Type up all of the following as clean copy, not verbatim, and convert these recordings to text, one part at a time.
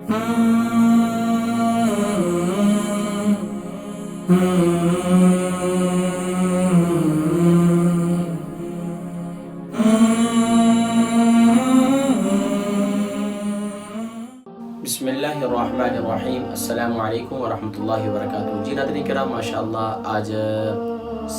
بسم اللہ الرحمن الرحیم، السلام علیکم ورحمۃ اللہ وبرکاتہ۔ جی ناظرین کرام، ماشاءاللہ آج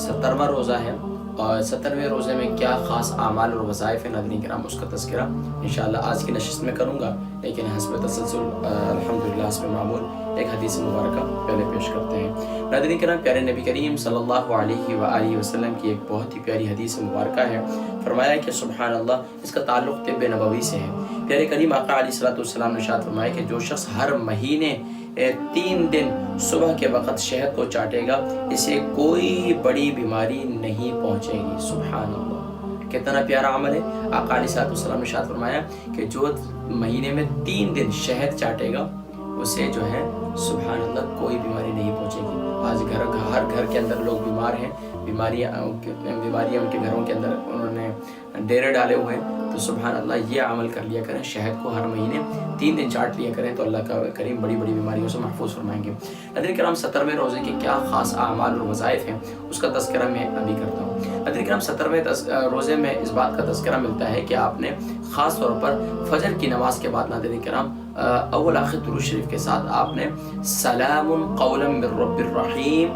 70واں روزہ ہے، اور 70ویں روزے میں کیا خاص اعمال اور وظائف ہیں ناظرین کرام، اس کا تذکرہ انشاءاللہ آج کی نشست میں کروں گا، لیکن حسب تسلسل الحمدللہ حسب معمول ایک حدیث مبارکہ پہلے پیش کرتے ہیں۔ ناظرین کرام، پیارے نبی کریم صلی اللہ علیہ وآلہ وسلم کی ایک بہت ہی پیاری حدیث مبارکہ ہے۔ فرمایا کہ سبحان اللہ، اس کا تعلق طب نبوی سے ہے۔ پیارے کریم آقا علیہ السلام نے ارشاد فرمایا کہ جو شخص ہر مہینے 3 دن صبح کے وقت شہد کو چاٹے گا، اسے کوئی بڑی بیماری نہیں پہنچے گی۔ سبحان اللہ، کتنا پیارا عمل ہے۔ آقا علیہ السلام نے ارشاد فرمایا کہ جو مہینے میں 3 دن شہد چاٹے گا، اسے جو ہے سبحان اللہ کوئی بیماری نہیں پہنچے گی۔ آج ہر گھر کے اندر لوگ بیمار ہیں، بیماریاں ان کے گھروں کے اندر انہوں نے ڈیرے ڈالے ہوئے ہیں، تو سبحان اللہ یہ عمل کر لیا کریں، شہد کو ہر مہینے 3 دن چاٹ لیا کریں، تو اللہ کا کریم بڑی بڑی بیماریوں سے محفوظ فرمائیں گے۔ ناظرین کرام، 70ویں روزے کے کیا خاص اعمال اور وظائف ہیں، اس کا تذکرہ میں ابھی کرتا ہوں۔ ناظرین کرام، 70ویں روزے میں اس بات کا تذکرہ ملتا ہے کہ آپ نے خاص طور پر فجر کی نماز کے بعد ناظرین کرام اول آخر درود شریف کے ساتھ آپ نے سلام قولا من رب الرحیم،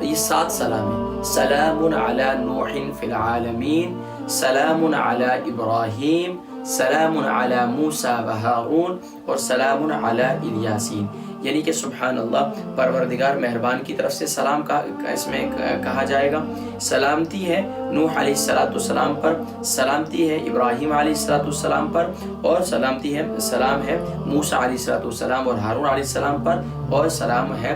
یہ 7 سلام ہیں۔ سلام علی نوح فی العالمین، سلام علی ابراہیم، سلام علی موسیٰ و ہارون، اور سلام علی الیاسین، یعنی کہ سبحان اللہ، پروردگار مہربان کی طرف سے سلام کا اس میں کہا جائے گا۔ سلامتی ہے نوح علیہ السلام پر، سلامتی ہے ابراہیم علیہ السلام پر، اور سلام ہے موسیٰ علیہ السلام اور ہارون علیہ السلام پر، اور سلام ہے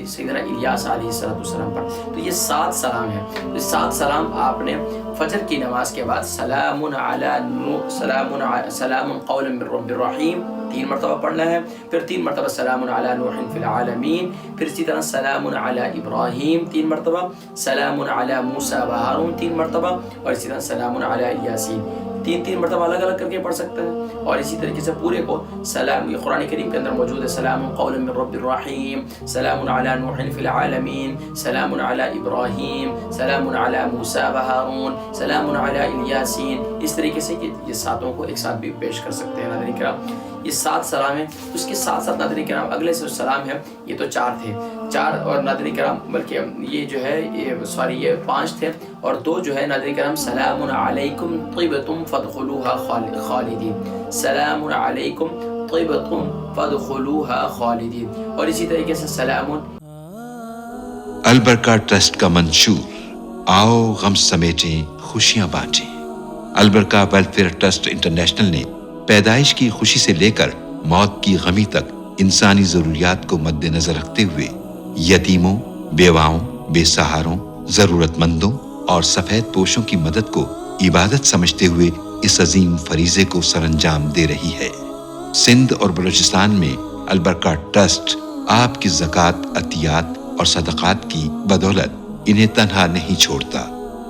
سیدنا الیاس علیہ السلام پر۔ تو یہ 7 سلام ہیں۔ یہ 7 سلام آپ نے فجر کی نماز کے بعد سلام قولا من رب الرحیم 3 مرتبہ پڑھنا ہے، پھر 3 مرتبہ سلام علی نوح فی العالمین، پھر اسی طرح سلام علی ابراہیم 3 مرتبہ، سلام علی موسیٰ و ہارون 3 مرتبہ، اور اسی طرح سلام علی الیاسین 3 مرتبہ الگ الگ کر کے پڑھ سکتے ہیں۔ اور اسی طریقے سے پورے کو سلام، یہ قرآن کریم کے اندر موجود ہے، سلام قولا من رب الرحیم، سلام علی نوح فی العالمین، سلام علی ابراہیم، سلام علی موسیٰ و ہارون، سلام علی الیاسین، اس طریقے سے یہ 7 کو ایک ساتھ بھی پیش کر سکتے ہیں۔ ناظرین کرام، یہ 7 سلام ہیں۔ اس کے ساتھ ساتھ ناظرین کرام اگلے سے سلام ہے، یہ تو 4 تھے، 4 اور ناظرین کرام بلکہ یہ جو ہے یہ 5 تھے، اور 2 جو ہے ناظرین کرام سلام علیکم طیبتم فادخلوها خالدین، سلام علیکم طیبتم فادخلوها خالدین، اور اسی طریقے سے سلام البرکہ ٹرسٹ کا منشور، آؤ غم سمیٹیں خوشیاں بانٹیں۔ البرکہ ویلفیئر ٹرسٹ انٹرنیشنل نے پیدائش کی خوشی سے لے کر موت کی غمی تک انسانی ضروریات کو مد نظر رکھتے ہوئے یتیموں، بیواؤں، بے سہاروں، ضرورت مندوں اور سفید پوشوں کی مدد کو عبادت سمجھتے ہوئے اس عظیم فریضے کو سر انجام دے رہی ہے۔ سندھ اور بلوچستان میں البرکہ ٹرسٹ آپ کی زکوٰۃ، عطیات اور صدقات کی بدولت انہیں تنہا نہیں چھوڑتا،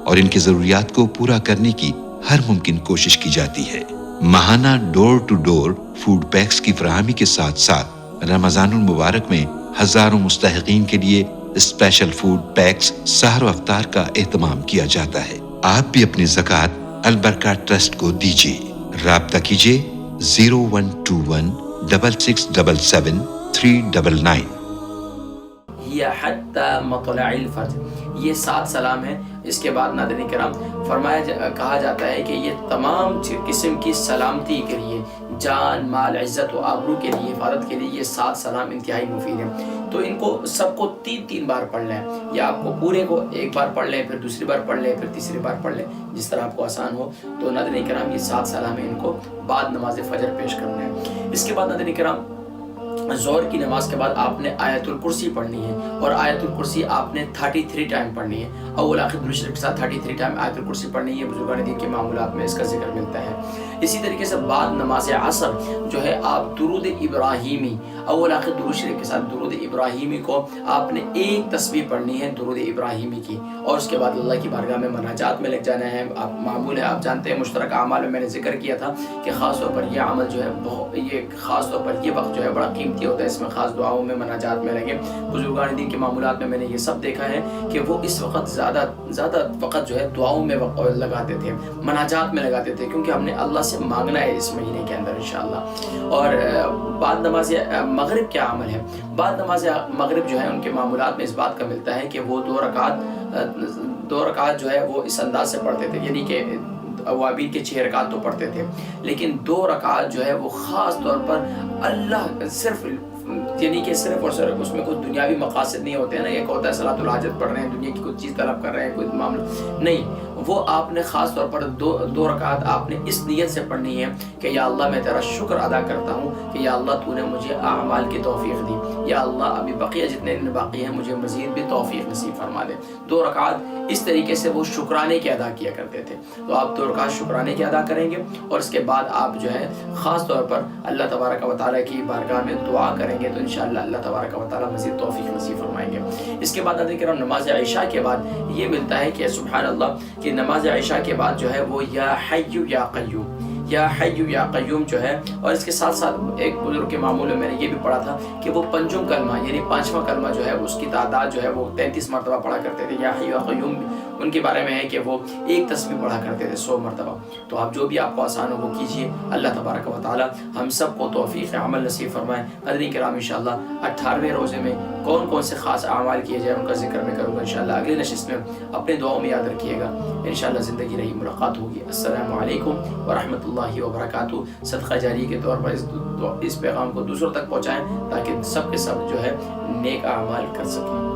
اور ان کی ضروریات کو پورا کرنے کی ہر ممکن کوشش کی جاتی ہے۔ ماہانہ ڈور ٹو ڈور فوڈ پیکس کی فراہمی کے ساتھ ساتھ رمضان المبارک میں ہزاروں مستحقین کے لیے اسپیشل فوڈ پیکس سحر و افطار کا اہتمام کیا جاتا ہے۔ آپ بھی اپنی زکوٰۃ البرکہ ٹرسٹ کو دیجیے۔ رابطہ کیجیے 0121 6677 399۔ حتی مطلع الفجر، یہ 7 سلام ہیں۔ اس کے بعد ناظرین کرام کہا جاتا ہے کہ یہ تمام قسم کی سلامتی کے لیے، جان، مال، عزت و آبرو کے لیے، حفاظت کے لیے یہ 7 سلام انتہائی مفید ہیں۔ تو ان کو سب کو 3 بار پڑھ لیں، یا آپ کو پورے کو ایک بار پڑھ لیں، پھر دوسری بار پڑھ لیں، پھر تیسری بار پڑھ لیں، جس طرح آپ کو آسان ہو۔ تو ناظرین کرام یہ 7 سلام ہیں، ان کو بعد نماز فجر پیش کرنا ہے۔ اس کے بعد ناظرین کرام ظہر کی نماز کے بعد آپ نے آیت الکرسی پڑھنی ہے، اور آیت الکرسی آپ نے 33 ٹائم پڑھنی ہے۔ اول آخر درود شریف کے ساتھ 33 ٹائم آیت الکرسی پڑھنی ہے۔ بزرگان دین کے معمولات میں اس کا ذکر ملتا ہے۔ اسی طریقے سے بعد نماز عصر جو ہے آپ درود ابراہیمی اول آخر درود شریف کے ساتھ درود ابراہیمی کو آپ نے ایک تسبیح پڑھنی ہے درود ابراہیمی کی، اور اس کے بعد اللہ کی بارگاہ میں مناجات میں لگ جانا ہے۔ آپ معمول ہے، آپ جانتے ہیں مشترکہ اعمال میں نے ذکر کیا تھا کہ خاص طور پر یہ عمل جو ہے یہ خاص طور پر یہ وقت جو ہے بڑا قیمتی ہوتا ہے، اس میں خاص دعاؤں میں مناجات میں لگے۔ بزرگان دین کے معمولات میں نے یہ سب دیکھا ہے کہ وہ اس وقت زیادہ وقت جو ہے دعاؤں میں لگاتے تھے، مناجات میں لگاتے تھے، کیونکہ ہم نے اللہ سے مانگنا ہے اس مہینے کے اندر انشاءاللہ۔ اور بعد نماز مغرب کیا عمل ہے؟ بعد نماز مغرب جو ہے ان کے معمولات میں اس بات کا ملتا ہے کہ وہ دو رکعت جو ہے وہ اس انداز سے پڑھتے تھے، یعنی کہ اوابین کے 6 رکعت تو پڑھتے تھے، لیکن 2 رکعت جو ہے وہ خاص طور پر اللہ صرف، یعنی کہ صرف اور صرف اس میں کوئی دنیاوی مقاصد نہیں ہوتے ہیں نا، ایک ہوتا ہے صلاۃ الحاجت پڑھ رہے ہیں، دنیا کی کوئی چیز طلب کر رہے ہیں، کوئی معاملہ نہیں، وہ آپ نے خاص طور پر دو رکعت آپ نے اس نیت سے پڑھنی ہے کہ یا اللہ میں تیرا شکر ادا کرتا ہوں کہ یا اللہ تو نے مجھے اعمال کی توفیق دی، یا اللہ ابھی بقیہ جتنے دن باقی ہیں مجھے مزید بھی توفیق نصیب فرما دے۔ 2 رکعت اس طریقے سے وہ شکرانے کے ادا کیا کرتے تھے، تو آپ 2 رکعت شکرانے کے ادا کریں گے، اور اس کے بعد آپ جو ہے خاص طور پر اللہ تبارک و تعالیٰ کی بارگاہ میں دعا کریں گے، تو انشاءاللہ اللہ تبارک و تعالیٰ مزید توفیق نصیب فرمائیں گے۔ اس کے بعد حضرت کرام نماز عشاء کے بعد یہ ملتا ہے کہ سبحان اللہ کہ نماز عشاء کے بعد جو ہے وہ یا حی یا قیوم، یا حی یا قیوم جو ہے، اور اس کے ساتھ ساتھ ایک بزرگ کے معمول میں نے یہ بھی پڑھا تھا کہ وہ پنجم کلمہ یعنی 5واں کلمہ جو ہے اس کی تعداد جو ہے وہ 33 مرتبہ پڑھا کرتے تھے۔ یا حی یا قیوم ان کے بارے میں ہے کہ وہ ایک تسبیح پڑھا کرتے تھے 100 مرتبہ۔ تو آپ جو بھی آپ کو آسان ہو وہ کیجئے، اللہ تبارک و تعالی ہم سب کو توفیق عمل نصیب فرمائے۔ حضرین کرام انشاءاللہ 18ویں روزے میں کون کون سے خاص اعمال کیے جائیں ان کا ذکر میں کروں گا انشاءاللہ اگلی نشست میں، اپنے دعاؤں میں یاد رکھیے گا، انشاءاللہ زندگی رہی ملاقات ہوگی۔ السلام علیکم ورحمۃ اللہ وبرکاتہ۔ صدقہ جاری کے طور پر اس پیغام کو دوسروں تک پہنچائیں تاکہ سب کے سب جو ہے نیک اعمال کر سکیں۔